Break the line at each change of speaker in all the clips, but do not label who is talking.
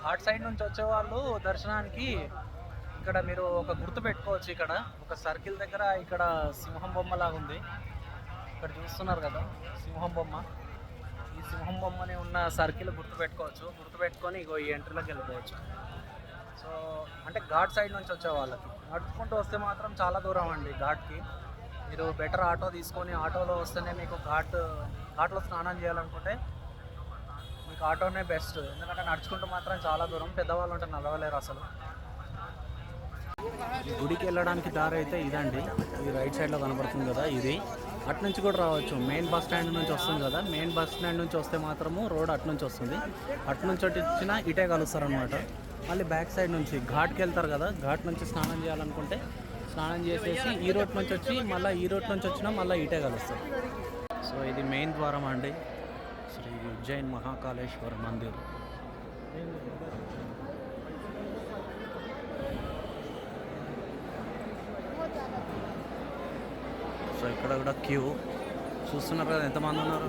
Ghat side నుంచి వచ్చేవాళ్ళు దర్శనానికి ఇక్కడ మీరు ఒక గుర్తు పెట్టుకోవచ్చు. ఇక్కడ ఒక సర్కిల్ దగ్గర ఇక్కడ సింహం బొమ్మ లాగా ఉంది. ఇక్కడ చూస్తున్నారు కదా సింహం బొమ్మ. ఈ సింహం బొమ్మని ఉన్న సర్కిల్ గుర్తు పెట్టుకోవచ్చు. గుర్తు పెట్టుకొని ఇగో ఈ ఎంట్రీలోకి వెళ్ళిపోవచ్చు. సో అంటే ఘాట్ సైడ్ నుంచి వచ్చే వాళ్ళకి నడుచుకుంటూ వస్తే మాత్రం చాలా దూరం అండి ఘాట్కి. మీరు బెటర్ ఆటో తీసుకొని ఆటోలో వస్తేనే మీకు ఘాట్లో స్నానం చేయాలనుకుంటే మీకు ఆటోనే బెస్ట్. ఎందుకంటే నడుచుకుంటూ మాత్రం చాలా దూరం, పెద్దవాళ్ళు ఉంటే నడవలేరు అసలు. గుడికి వెళ్ళడానికి దారి అయితే ఇదండి. ఈ రైట్ సైడ్లో కనబడుతుంది కదా ఇది. అటు నుంచి కూడా రావచ్చు. మెయిన్ బస్ స్టాండ్ నుంచి వస్తుంది కదా, మెయిన్ బస్ స్టాండ్ నుంచి వస్తే మాత్రము రోడ్ అటు నుంచి వస్తుంది. అటు నుంచి వచ్చినా ఇటే కలుస్తారనమాట. మళ్ళీ బ్యాక్ సైడ్ నుంచి ఘాట్కి వెళ్తారు కదా, ఘాట్ నుంచి స్నానం చేయాలనుకుంటే స్నానం చేసేసి ఈ రోడ్ నుంచి వచ్చి మళ్ళీ ఈ రోడ్ నుంచి వచ్చినా మళ్ళీ ఇటే కలుస్తారు. సో ఇది మెయిన్ ద్వారం అండి, శ్రీ ఉజ్జయిన్ మహాకాళేశ్వర మందిర్. సో ఇక్కడ కూడా క్యూ చూస్తున్నారు కదా ఎంతమంది ఉన్నారు.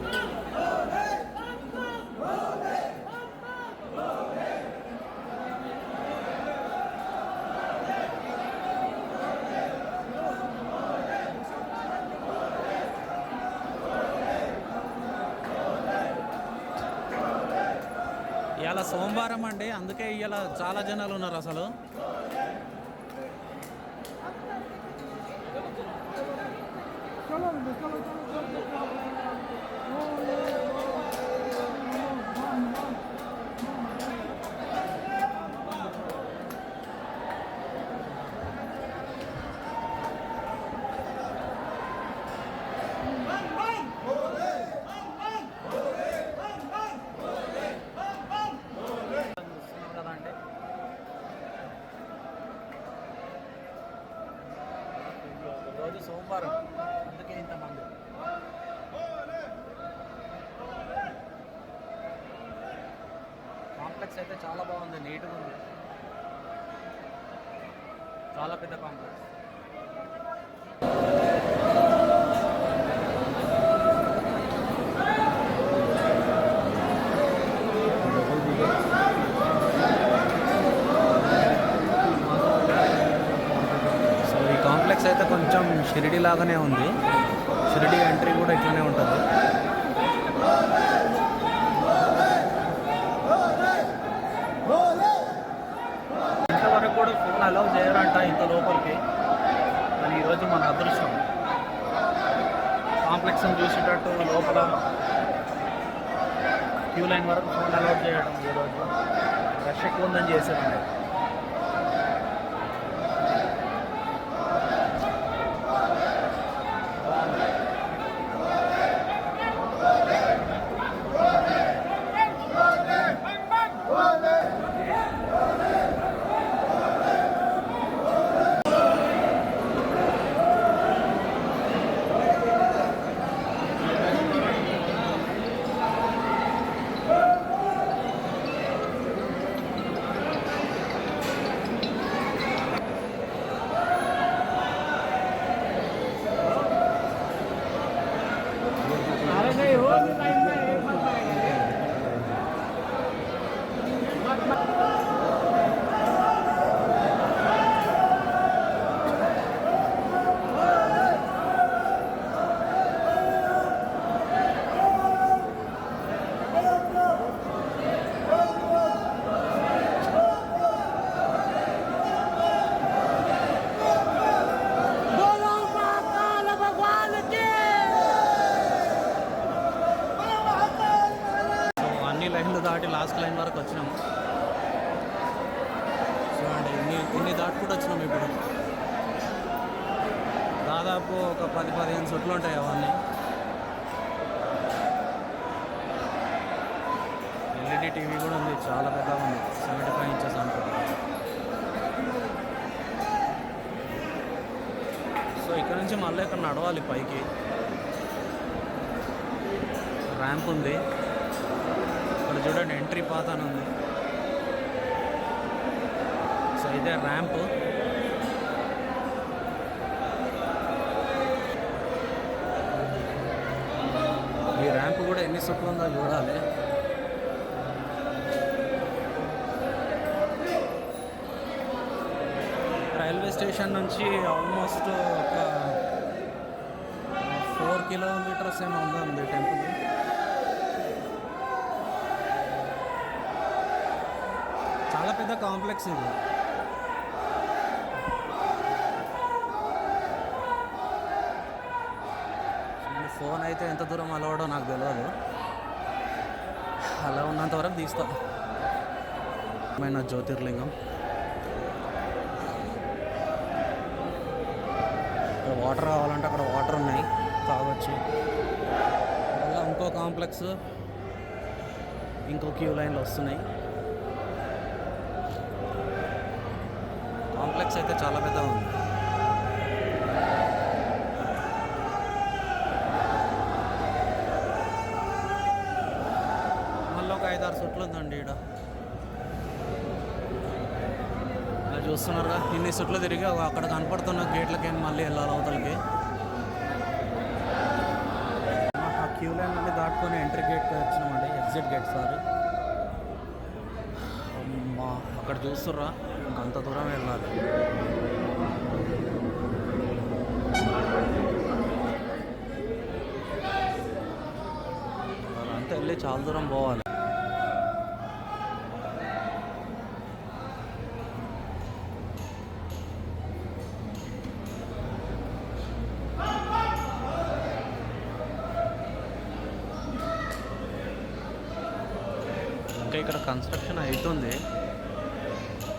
ఇవాళ సోమవారం అండి, అందుకే ఇవాళ చాలా జనాలు ఉన్నారు అసలు. రోజు సోమవారం అందుకే ఇంతమంది. కాంప్లెక్స్ అయితే చాలా బాగుంది, నీట్గా ఉంది, చాలా పెద్ద కాంప్లెక్స్. కాంప్లెక్స్ అయితే కొంచెం షిరిడి లాగానే ఉంది. షిరిడి ఎంట్రీ కూడా ఇట్లానే ఉంటుంది. ఇంతవరకు కూడా ఫోన్ అలౌ చేయరంట ఇంత లోపలికి, కానీ ఈరోజు మన అదృష్టం. కాంప్లెక్స్ని చూసేటట్టు లోపల క్యూ లైన్ వరకు ఫోన్ అలౌ చేయడం ఈరోజు రష్ ఎక్కువ ఉందని చేశారండి. లైన్లు దాటి లాస్ట్ లైన్ వరకు వచ్చినాము. చూడండి ఇన్ని దాటుకుంటూ వచ్చినాము. ఇప్పుడు దాదాపు ఒక 10-15 చుట్లు ఉంటాయి అవన్నీ. ఎల్ఈడి టీవీ కూడా ఉంది, చాలా పెద్దగా ఉంది, 75 ఇంచెస్ అనుకుంటా. సో ఇక్కడ నుంచి మళ్ళీ ఇక్కడ నడవాలి పైకి. ర్యాంప్ ఉంది ఇక్కడ చూడండి, ఎంట్రీ పాత్ అని ఉంది. సో ఇదే ర్యాంప్. ఈ ర్యాంప్ కూడా ఎన్ని చుట్లు ఉందో చూడాలి. స్టేషన్ నుంచి ఆల్మోస్ట్ ఒక 4 కిలోమీటర్స్ ఏమో ఉంది టెంపుల్. చాలా పెద్ద కాంప్లెక్స్ ఇది. ఫోన్ అయితే ఎంత దూరం అలవడో నాకు తెలియదు. అలా ఉన్నంత వరకు తీస్తా. జ్యోతిర్లింగం. ఇక్కడ వాటర్ కావాలంటే అక్కడ వాటర్ ఉన్నాయి, తాగొచ్చు. అలా ఇంకో కాంప్లెక్స్, ఇంకో క్యూ లైన్లు వస్తున్నాయి. కాంప్లెక్స్ అయితే చాలా పెద్ద ఉంది. మళ్ళీ ఒక 5-6 సుట్లు ఉందండి ఈడ. ఇలా చూస్తున్నారుగా, ఇన్ని సుట్లు తిరిగి అక్కడ కనపడుతున్న గేట్లకి మళ్ళీ వెళ్ళాలి అవతలకి. ఆ క్యూ లైన్ మళ్ళీ దాటుకొని ఎంట్రీ గేట్కి వచ్చినామండి, ఎగ్జిట్ గేట్. సారీ, అక్కడ చూస్తుర్రా, ఇంకంత దూరం వెళ్ళాలి. అంతా వెళ్ళి చాలా దూరం పోవాలి. ఇంకా ఇక్కడ కన్స్ట్రక్షన్ అవుతుంది,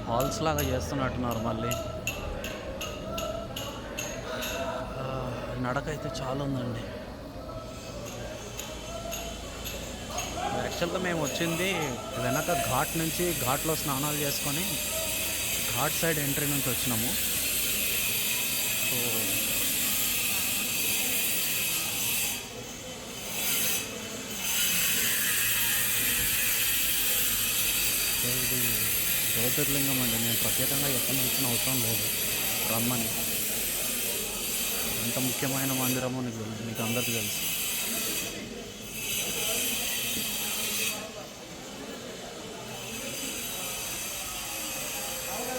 హాల్స్ లాగా చేస్తున్నట్టున్నారు. మళ్ళీ నడకైతే చాలా ఉందండి. యాక్చువల్గా మేము వచ్చింది వెనక ఘాట్ నుంచి, ఘాట్లో స్నానాలు చేసుకొని ఘాట్ సైడ్ ఎంట్రీ నుంచి వచ్చినాము. సో ఇది జ్యోతిర్లింగం అండి. నేను ప్రత్యేకంగా చెప్పాల్సిన అవసరం లేదు, రమ్మని. ఎంత ముఖ్యమైన మందిరమో మీకు అందరికీ తెలుసు.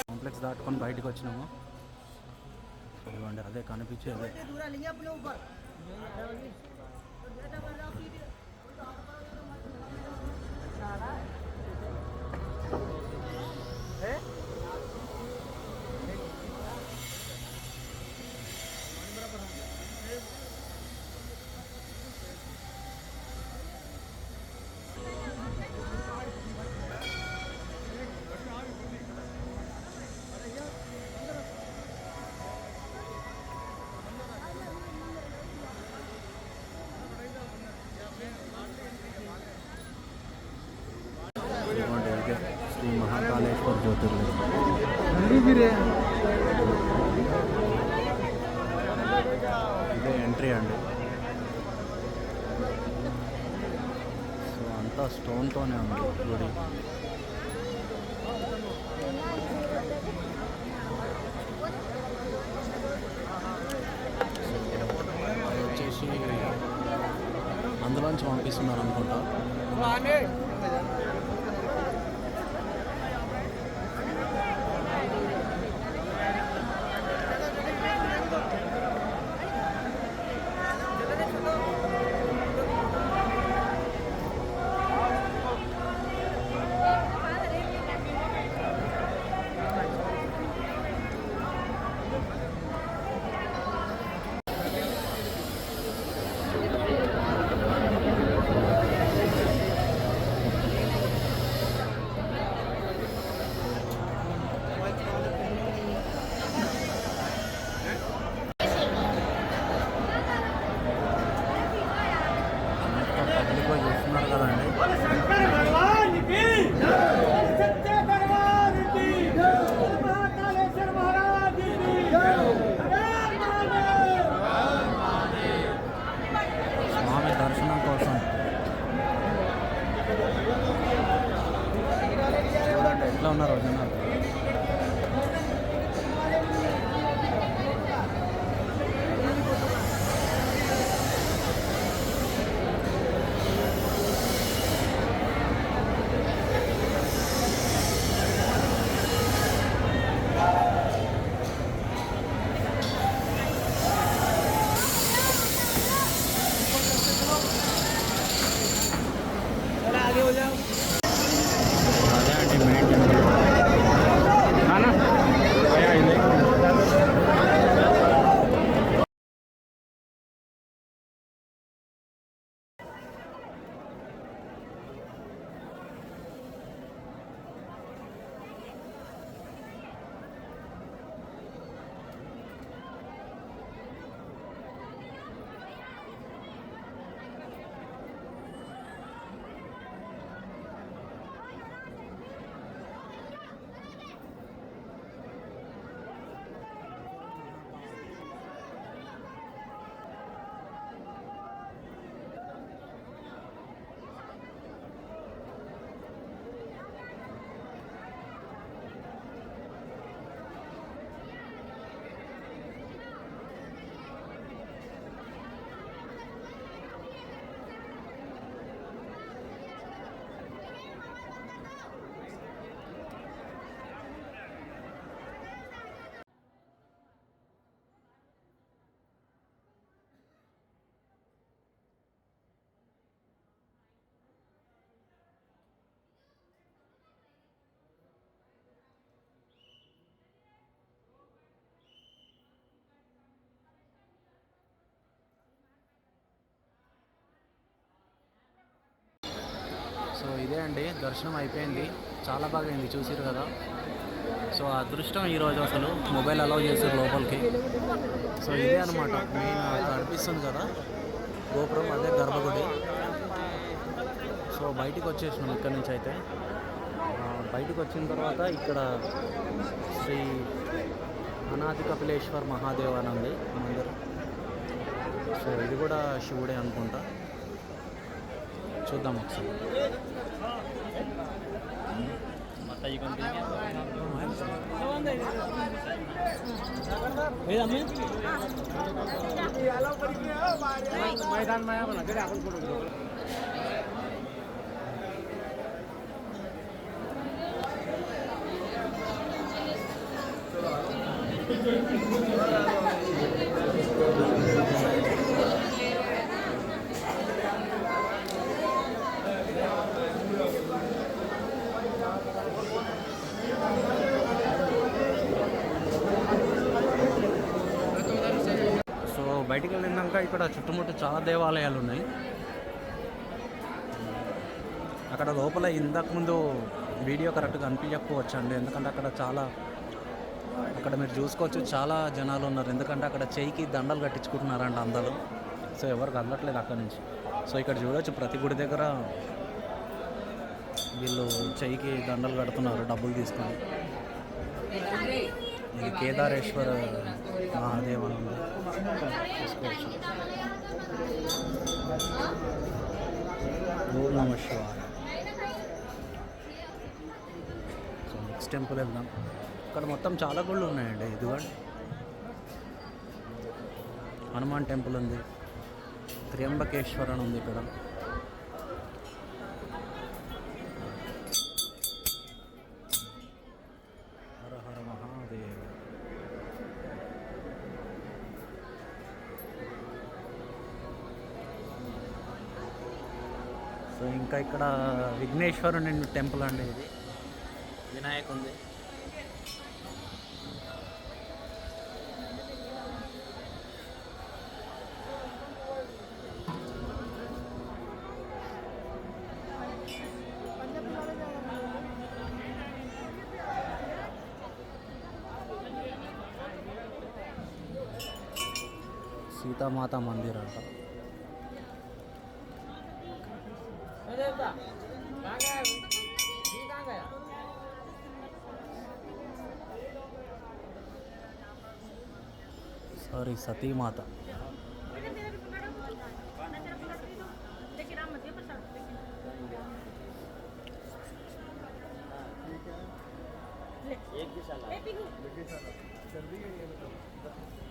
కాంప్లెక్స్ దాటుకొని బయటకు వచ్చినాము. ఇదిగోండి, అదే కనిపించేది. శ్రీ మహాకాళేశ్వర జ్యోతిర్లింగం. ఇదే ఎంట్రీ అండి. సో అంతా స్టోన్తోనే ఉంది గుడి. అది వచ్చేసి అందులోంచి పంపిస్తున్నారు అనుకుంటా. ఇదే అండి, దర్శనం అయిపోయింది, చాలా బాగా అయింది, చూసిరు కదా. సో అదృష్టం ఈరోజు అసలు మొబైల్ అలౌ చేశారు లోపలికి. సో ఇదే అనమాట మెయిన్ కనిపిస్తుంది కదా గోపురం, అదే గర్భగుడి. సో బయటికి వచ్చేసినాం ఇక్కడ నుంచి అయితే. బయటికి వచ్చిన తర్వాత ఇక్కడ శ్రీ అనాది కపిలేశ్వర్ మహాదేవ్ అని ఉంది మందిరం. సో ఇది కూడా శివుడే అనుకుంటా, చూద్దాం ఒకసారి. బయటికి వెళ్ళినాక ఇక్కడ చుట్టుముట్టు చాలా దేవాలయాలు ఉన్నాయి. అక్కడ లోపల ఇంతకుముందు వీడియో కరెక్ట్గా అనిపించకపోవచ్చు అండి, ఎందుకంటే అక్కడ మీరు చూసుకోవచ్చు చాలా జనాలు ఉన్నారు. ఎందుకంటే అక్కడ చెయ్యికి దండలు కట్టించుకుంటున్నారంట అందరూ. సో ఎవరు కదలట్లేదు అక్కడ నుంచి. సో ఇక్కడ చూడవచ్చు ప్రతి గుడి దగ్గర వీళ్ళు చెయ్యికి దండలు కడుతున్నారు డబ్బులు తీసుకొని. ఇది కేదారేశ్వర మహాదేవ్ అని ఉంది, చూసుకోవచ్చు. ఓం నమః శివాయ. సో నెక్స్ట్ టెంపుల్ వెళ్దాం. ఇక్కడ మొత్తం చాలా గుళ్ళు ఉన్నాయండి. ఇదిగోండి హనుమాన్ టెంపుల్ ఉంది, త్ర్యంబకేశ్వర్ అని ఉంది ఇక్కడ. హర హర మహాదేవ్. సో ఇంకా ఇక్కడ విఘ్నేశ్వరుని టెంపుల్ అండి, ఇది వినాయకుంది. సీతామాత మందిర్ అంట. సారీ, సతీమాత.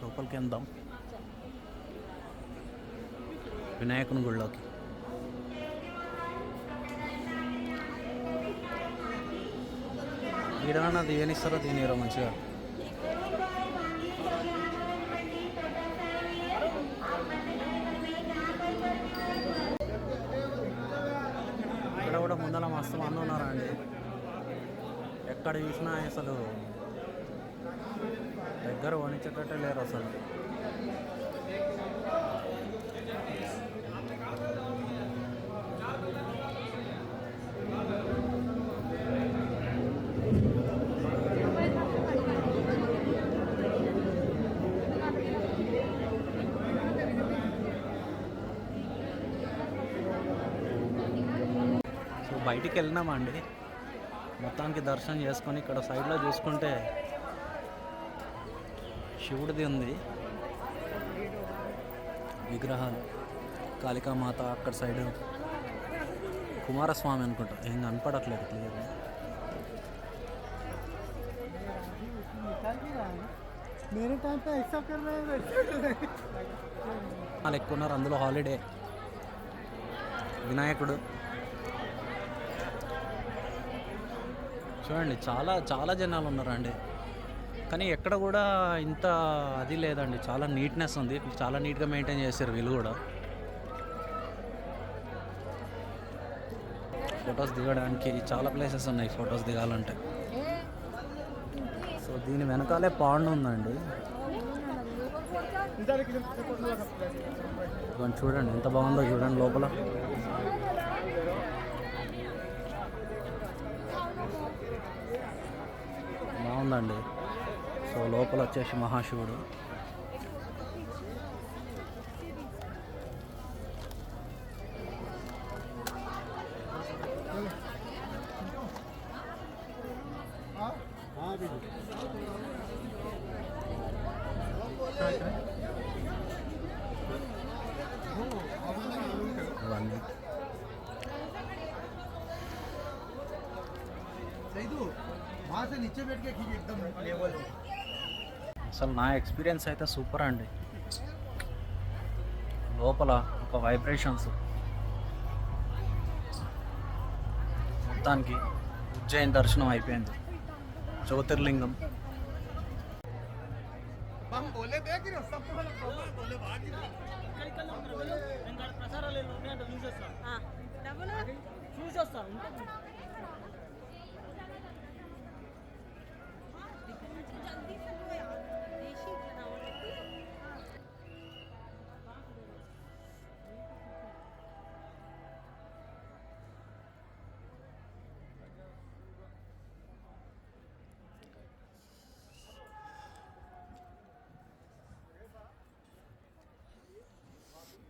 లోపలికి వెళ్దాం వినాయకుని గుళ్ళోకి. ఈడన దేనిస్తారో తినేరో మంచిగా. ఇక్కడ కూడా ముందర మస్తు మంది ఉన్నారా అండి, ఎక్కడ చూసినా అసలు దగ్గర వణించేటట్టే లేరు అసలు. బయటికి వెళ్ళినామండి, మొత్తానికి దర్శనం చేసుకొని ఇక్కడ సైడ్లో చూసుకుంటే శివుడిది ఉంది విగ్రహాలు, కాళికామాత, అక్కడ సైడ్ కుమారస్వామి అనుకుంటా, ఏం కనపడట్లేదు క్లియర్గా. వాళ్ళు ఎక్కువ ఉన్నారు అందులో. హాలిడే వినాయకుడు చూడండి, చాలా చాలా జనాలు ఉన్నారండి. కానీ ఎక్కడ కూడా ఇంత అది లేదండి, చాలా నీట్నెస్ ఉంది, చాలా నీట్గా మెయింటైన్ చేశారు వీళ్ళు కూడా. ఫొటోస్ దిగడానికి చాలా ప్లేసెస్ ఉన్నాయి ఫొటోస్ దిగాలంటే. సో దీని వెనకాలే పాండ్ ఉందండి, చూడండి ఎంత బాగుందో చూడండి లోపల. బాగుందండి. సో లోపల వచ్చేసి మహాశివుడు. ఇవన్నీ అసలు నా ఎక్స్పీరియన్స్ అయితే సూపర్ అండి. లోపల ఒక వైబ్రేషన్స్ మొత్తానికి ఉజ్జయిని దర్శనం అయిపోయింది. జ్యోతిర్లింగం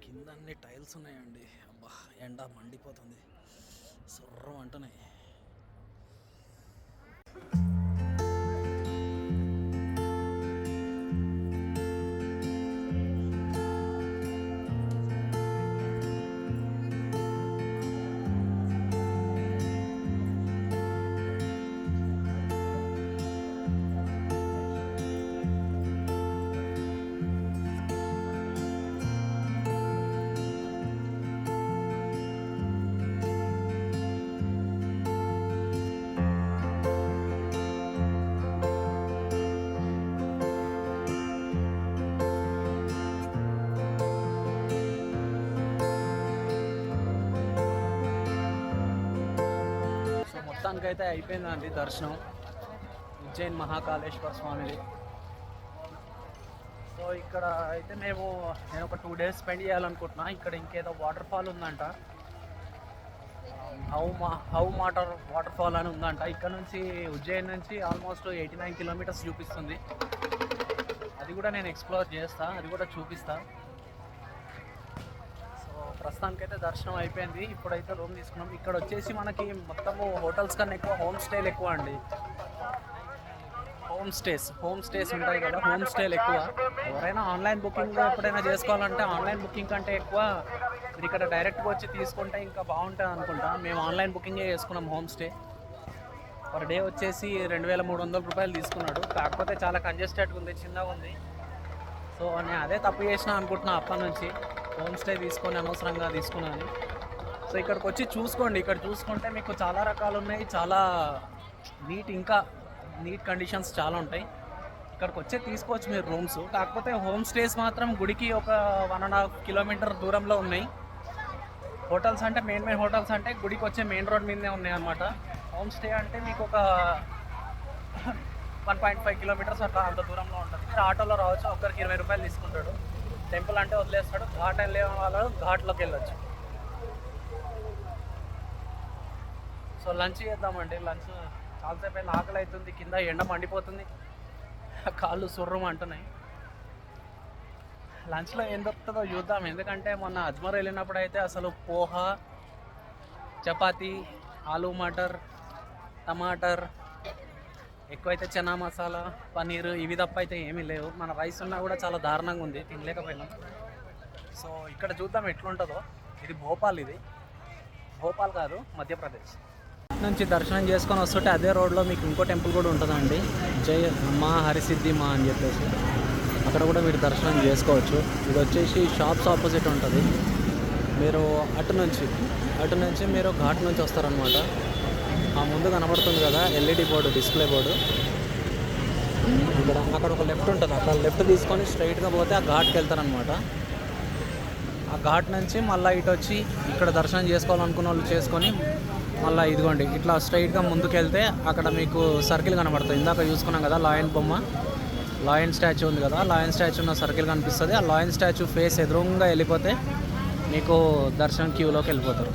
కింద అన్ని టైల్స్ ఉన్నాయండి. అబ్బా ఎండ మండిపోతుంది, సుర్రం అంటున్నాయి. మొత్తానికైతే అయిపోయిందండి దర్శనం ఉజ్జయిన్ మహాకాళేశ్వర స్వామిది. సో ఇక్కడ అయితే నేను ఒక 2 days స్పెండ్ చేయాలనుకుంటున్నా. ఇక్కడ ఇంకేదో వాటర్ ఫాల్ ఉందంట, వాటర్ ఫాల్ అని ఉందంట. ఇక్కడ నుంచి ఉజ్జయిన్ నుంచి ఆల్మోస్ట్ 89 kilometers చూపిస్తుంది. అది కూడా నేను ఎక్స్ప్లోర్ చేస్తా, అది కూడా చూపిస్తా. ప్రస్తుతానికైతే దర్శనం అయిపోయింది. ఇప్పుడైతే రూమ్ తీసుకున్నాం. ఇక్కడ వచ్చేసి మనకి మొత్తము హోటల్స్ కన్నా ఎక్కువ హోమ్ స్టేలు ఎక్కువ అండి. హోమ్ స్టేస్ ఉంటాయి కదా, హోమ్ స్టేలు ఎక్కువ. ఎవరైనా ఆన్లైన్ బుకింగ్ ఎప్పుడైనా చేసుకోవాలంటే ఆన్లైన్ బుకింగ్ కంటే ఎక్కువ మీరు ఇక్కడ డైరెక్ట్గా వచ్చి తీసుకుంటే ఇంకా బాగుంటుంది అనుకుంటా. మేము ఆన్లైన్ బుకింగే చేసుకున్నాం. హోమ్ స్టే పర్ డే వచ్చేసి 2300 రూపాయలు తీసుకున్నాడు. కాకపోతే చాలా కంజెస్టెడ్గా ఉంది, చిన్నగా ఉంది. సో నేను అదే తప్పు చేసిన అనుకుంటున్నా అప్పటి నుంచి. హోమ్ స్టే తీసుకొని అనవసరంగా తీసుకున్నాను. సో ఇక్కడికి వచ్చి చూసుకోండి. ఇక్కడ చూసుకుంటే మీకు చాలా రకాలు ఉన్నాయి, చాలా నీట్ కండిషన్స్ చాలా ఉంటాయి. ఇక్కడికి వచ్చే తీసుకోవచ్చు మీరు రూమ్స్. కాకపోతే హోమ్ స్టేస్ మాత్రం గుడికి ఒక 1.5 kilometer దూరంలో ఉన్నాయి. హోటల్స్ అంటే మెయిన్ హోటల్స్ అంటే గుడికి వచ్చే మెయిన్ రోడ్ మీదనే ఉన్నాయి అన్నమాట. హోమ్ స్టే అంటే మీకు ఒక 1.5 kilometers అట్లా అంత దూరంలో ఉంటుంది. మీరు ఆటోలో రావచ్చు, ఒక్కరికి 20 రూపాయలు తీసుకుంటాడు. టెంపుల్ అంటే వదిలేస్తాడు. ఘాట్ వెళ్ళే వాళ్ళు ఘాట్లోకి వెళ్ళొచ్చు. సో లంచ్ చేద్దామండి. లంచ్ చాలాసేపు అయినా ఆకలి అవుతుంది, కింద ఎండ మండిపోతుంది, కాళ్ళు సుర్రం అంటున్నాయి. లంచ్లో ఏం దొరుకుతుందో చూద్దాం. ఎందుకంటే మొన్న అజ్మర్ వెళ్ళినప్పుడు అయితే అసలు పోహా, చపాతీ, ఆలూ మటర్, టమాటర్, ఎక్కువైతే చనా మసాలా, పన్నీరు ఇవి తప్ప అయితే ఏమీ లేవు. మన రైస్ ఉన్నా కూడా చాలా దారుణంగా ఉంది, తినలేకపోయినాం. సో ఇక్కడ చూద్దాం ఎట్లుంటుందో. ఇది భోపాల్ కాదు, మధ్యప్రదేశ్ నుంచి దర్శనం చేసుకొని వస్తుంటే అదే రోడ్లో మీకు ఇంకో టెంపుల్ కూడా ఉంటుందండి, జై మా హరిసిద్ధి మా అని చెప్పేసి. అక్కడ కూడా మీరు దర్శనం చేసుకోవచ్చు. ఇది వచ్చేసి షాప్స్ ఆపోజిట్ ఉంటుంది. మీరు అటు నుంచి మీరు ఘాట్ నుంచి వస్తారనమాట. ఆ ముందు కనబడుతుంది కదా LED బోర్డు, డిస్ప్లే బోర్డు, అక్కడ ఒక లెఫ్ట్ ఉంటుంది. అక్కడ లెఫ్ట్ తీసుకొని స్ట్రైట్గా పోతే ఆ ఘాట్కి వెళ్తారనమాట. ఆ ఘాట్ నుంచి మళ్ళీ ఇటు వచ్చి ఇక్కడ దర్శనం చేసుకోవాలనుకున్న వాళ్ళు చేసుకొని మళ్ళీ ఇదిగోండి ఇట్లా స్ట్రైట్గా ముందుకు వెళ్తే అక్కడ మీకు సర్కిల్ కనబడుతుంది. ఇందాక చూసుకున్నాం కదా లాయన్ బొమ్మ, లాయన్ స్టాచ్యూ ఉంది కదా, లాయన్ స్టాచ్యూ ఉన్న సర్కిల్ కనిపిస్తుంది. ఆ లాయన్ స్టాచ్యూ ఫేస్ ఎదురుగా వెళ్ళిపోతే మీకు దర్శనం క్యూలోకి వెళ్ళిపోతారు.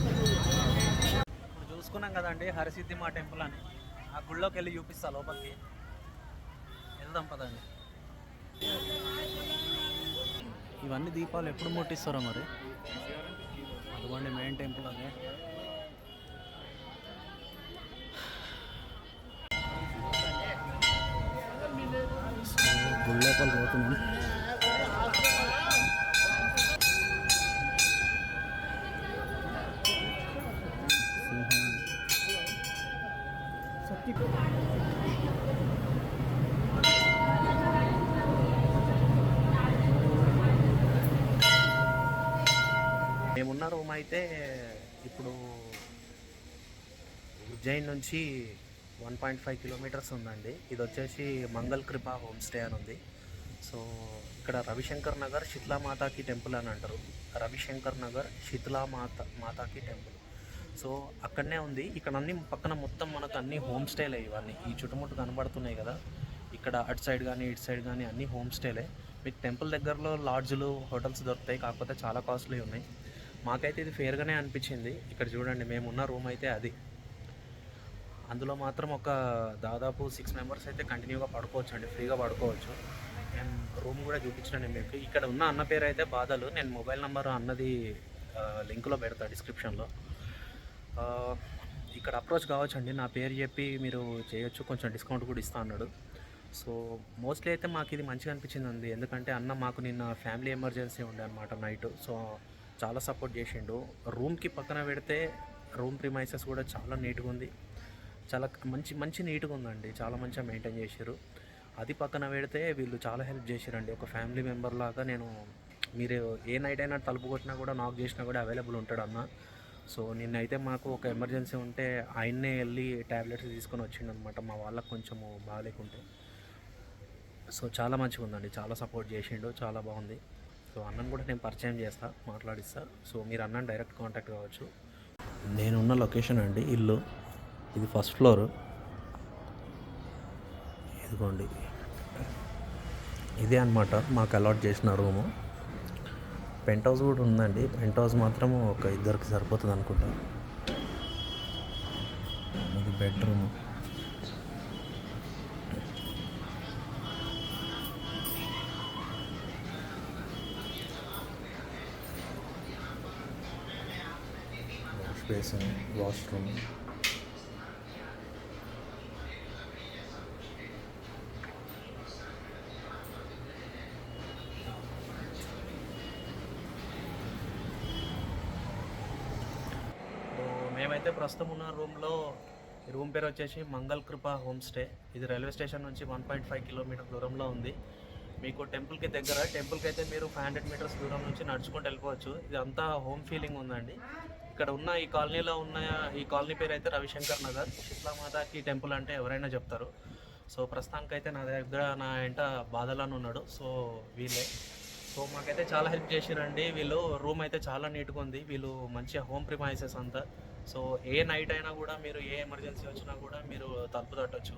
ఇప్పుడు చూసుకున్నాం కదండి హరిసిద్ధి మా టెంపుల్ అని. ఆ గుళ్ళోకి వెళ్ళి చూపిస్తా లోపలికి. వెళ్దాం పదండి. ఇవన్నీ దీపాలు ఎప్పుడు ముట్టిస్తారో మరి. అదిగోండి మెయిన్ టెంపుల్ అదే. గుడి లోపల పోతున్నాం. మేమున్న రూమ్ అయితే ఇప్పుడు ఉజ్జయిన్ నుంచి 1.5 కిలోమీటర్స్ ఉందండి. ఇది వచ్చేసి మంగళ కృప హోమ్ స్టే అని ఉంది. సో ఇక్కడ రవిశంకర్ నగర్ శీతలామాతాకి టెంపుల్ అని అంటారు. రవిశంకర్ నగర్ మాతాకి టెంపుల్. సో అక్కడనే ఉంది. ఇక్కడ అన్ని పక్కన మొత్తం మనకు అన్ని హోమ్ స్టేలే. ఇవన్నీ ఈ చుట్టుముట్టు కనబడుతున్నాయి కదా, ఇక్కడ అటు సైడ్ కానీ ఇటు సైడ్ కానీ అన్ని హోమ్ స్టేలే. మీకు టెంపుల్ దగ్గరలో లాడ్జ్లు హోటల్స్ దొరుకుతాయి, కాకపోతే చాలా కాస్ట్లీ ఉన్నాయి. మాకైతే ఇది ఫేర్గానే అనిపించింది. ఇక్కడ చూడండి మేమున్న రూమ్ అయితే అది. అందులో మాత్రం ఒక దాదాపు 6 మెంబర్స్ అయితే కంటిన్యూగా పడుకోవచ్చు అండి, ఫ్రీగా పడుకోవచ్చు. నేను రూమ్ కూడా చూపించాను మీకు. ఇక్కడ ఉన్న అన్న పేరు అయితే బాధలు. నేను మొబైల్ నెంబర్ అన్నది లింక్లో పెడతా డిస్క్రిప్షన్లో. ఇక్కడ అప్రోచ్ కావచ్చు అండి, నా పేరు చెప్పి మీరు చేయొచ్చు, కొంచెం డిస్కౌంట్ కూడా ఇస్తా అన్నాడు. సో మోస్ట్లీ అయితే మాకు ఇది మంచిగా అనిపించింది అండి. ఎందుకంటే అన్న మాకు నిన్న ఫ్యామిలీ ఎమర్జెన్సీ ఉండే అనమాట నైట్. సో చాలా సపోర్ట్ చేసిండు. రూమ్కి పక్కన పెడితే రూమ్ ప్రిమైసెస్ కూడా చాలా నీట్గా ఉంది, చాలా మంచి నీట్గా ఉందండి, చాలా మంచిగా మెయింటైన్ చేశారు. అది పక్కన పెడితే వీళ్ళు చాలా హెల్ప్ చేశారండి. ఒక ఫ్యామిలీ మెంబర్ లాగా మీరు ఏ నైట్ అయినా తలుపు కొట్టినా కూడా నాక్ చేసినా కూడా అవైలబుల్ ఉంటాడు అన్న. సో నిన్నైతే మాకు ఒక ఎమర్జెన్సీ ఉంటే ఆయన్నే వెళ్ళి ట్యాబ్లెట్స్ తీసుకొని వచ్చిండనమాట, మా వాళ్ళకి కొంచెము బాగాలేకుంటే. సో చాలా మంచిగా ఉందండి, చాలా సపోర్ట్ చేసిండు, చాలా బాగుంది. సో అన్నను కూడా నేను పరిచయం చేస్తా, మాట్లాడిస్తా. సో మీరు అన్నని డైరెక్ట్ కాంటాక్ట్ కావచ్చు. నేనున్న లొకేషన్ అండి ఇల్లు, ఇది ఫస్ట్ ఫ్లోర్. ఇదిగోండి ఇదే అనమాట మాకు అలాట్ చేసిన రూము. పెంట్ హౌస్ కూడా ఉందండి. పెంట్ హౌస్ మాత్రం ఒక ఇద్దరికి సరిపోతుంది అనుకుంటా. ఇది బెడ్రూమ్. Wash basin, washroom. మేమైతే ప్రస్తుతం ఉన్న రూమ్ పేరు వచ్చేసి మంగళ కృప హోమ్ స్టే. ఇది రైల్వే స్టేషన్ నుంచి 1.5 కిలోమీటర్ దూరంలో ఉంది. మీకు టెంపుల్కి దగ్గర. టెంపుల్కి అయితే మీరు 500 మీటర్స్ దూరం నుంచి నడుచుకుంటూ వెళ్ళిపోవచ్చు. ఇది అంతా హోమ్ ఫీలింగ్ ఉందండి. ఇక్కడ ఉన్న ఈ కాలనీలో ఉన్న ఈ కాలనీ పేరు అయితే రవిశంకర్ నగర్. శీతలామాతాకి టెంపుల్ అంటే ఎవరైనా చెప్తారు. సో ప్రస్తుతానికైతే నా దగ్గర నా వెంట బాధలను ఉన్నాడు. సో వీళ్ళే. సో మాకైతే చాలా హెల్ప్ చేసిరండి వీళ్ళు. రూమ్ అయితే చాలా నీట్గా ఉంది. వీళ్ళు మంచిగా హోమ్ ప్రిమైసెస్ అంతా. సో ఏ నైట్ అయినా కూడా మీరు ఏ ఎమర్జెన్సీ వచ్చినా కూడా మీరు తలుపు తట్టచ్చు.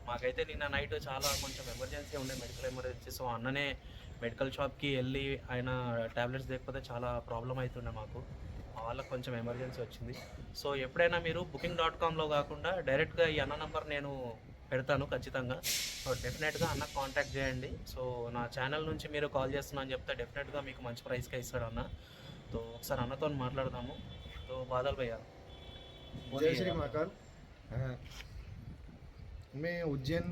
మాకైతే నిన్న నైట్ చాలా కొంచెం ఎమర్జెన్సీ ఉండే, మెడికల్ ఎమర్జెన్సీ. సో అన్ననే మెడికల్ షాప్కి వెళ్ళి ఆయన ట్యాబ్లెట్స్ లేకపోతే చాలా ప్రాబ్లం అవుతుండే మాకు. మా వాళ్ళకి కొంచెం ఎమర్జెన్సీ వచ్చింది. సో ఎప్పుడైనా మీరు booking.comలో కాకుండా డైరెక్ట్గా ఈ అన్న నెంబర్ నేను పెడతాను ఖచ్చితంగా. సో డెఫినెట్గా అన్న కాంటాక్ట్ చేయండి. సో నా ఛానల్ నుంచి మీరు కాల్ చేస్తున్నా అని చెప్తే డెఫినెట్గా మీకు మంచి ప్రైస్కే ఇస్తాడు అన్న. तो ఒకసారి అన్నతో మాట్లాడదాము. तो बादल भैया,
जय श्री महाकाल। मैं उज्जैन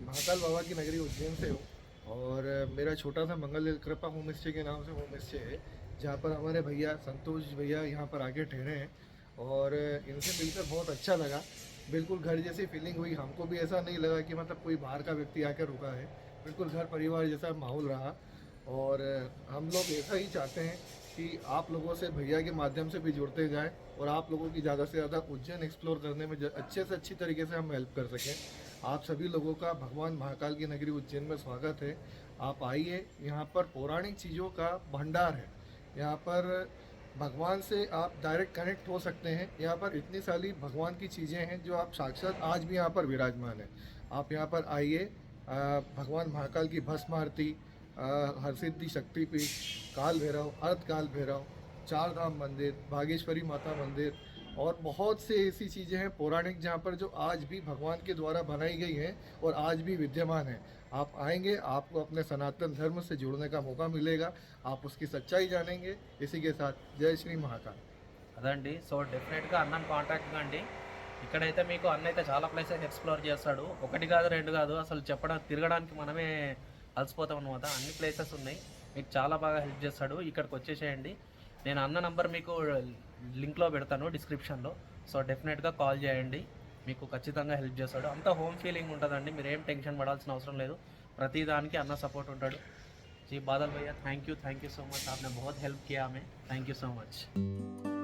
महाकाल बाबा की नगरी उज्जैन से हूँ और मेरा छोटा सा मंगल कृपा होम स्टे के नाम से होम स्टे है, जहाँ पर हमारे भैया संतोष भैया यहाँ पर आके ठहरे हैं और इनसे मिलकर बहुत अच्छा लगा। बिल्कुल घर जैसी फीलिंग हुई। हमको भी ऐसा नहीं लगा कि मतलब कोई बाहर का व्यक्ति आकर रुका है। बिल्कुल घर परिवार जैसा माहौल रहा और हम लोग ऐसा ही चाहते हैं कि आप लोगों से भैया के माध्यम से भी जुड़ते जाएं और आप लोगों की ज़्यादा से ज़्यादा उज्जैन एक्सप्लोर करने में अच्छे से अच्छी तरीके से हम हेल्प कर सकें। आप सभी लोगों का भगवान महाकाल की नगरी उज्जैन में स्वागत है। आप आइए, यहाँ पर पौराणिक चीज़ों का भंडार है। यहाँ पर भगवान से आप डायरेक्ट कनेक्ट हो सकते हैं। यहाँ पर इतनी सारी भगवान की चीज़ें हैं जो आप साक्षात आज भी यहाँ पर विराजमान हैं। आप यहाँ पर आइए, भगवान महाकाल की भस्म आरती, हरसिद्धि शक्तिपीठ, काल भैरव, अर्ध काल भैरव, चार धाम मंदिर, भागेश्वरी माता मंदिर, और बहुत से ऐसी चीज़ें हैं पौराणिक जहाँ पर जो आज भी भगवान के द्वारा बनाई गई हैं और आज भी विद्यमान हैं। आप आएंगे, आपको अपने सनातन धर्म से जुड़ने का मौका मिलेगा, आप उसकी सच्चाई जानेंगे। इसी के साथ जय श्री महाकाल।
అదండి. సో డెఫినెట్గా అన్నని కాంటాక్ట్ కండి. ఇక్కడైతే మీకు అన్న అయితే చాలా ప్లేసెస్ ఎక్స్ప్లోర్ చేస్తాడు. ఒకటి కాదు రెండు కాదు, అసలు తిరగడానికి మనమే అలసిపోతాం అనమాట. అన్ని ప్లేసెస్ ఉన్నాయి, మీకు చాలా బాగా హెల్ప్ చేస్తాడు. ఇక్కడికి వచ్చేసేయండి. నేను అన్న నంబర్ మీకు లింక్లో పెడతాను డిస్క్రిప్షన్లో. సో డెఫినెట్గా కాల్ చేయండి, మీకు ఖచ్చితంగా హెల్ప్ చేస్తాడు. అంతా హోమ్ ఫీలింగ్ ఉంటుందండి, మీరు ఏం టెన్షన్ పడాల్సిన అవసరం లేదు. ప్రతి దానికి అన్న సపోర్ట్ ఉంటాడు. जी बादल भैया, थैंक यू सो मच, आपने बहुत हेल्प किया हमें, थैंक यू सो मच।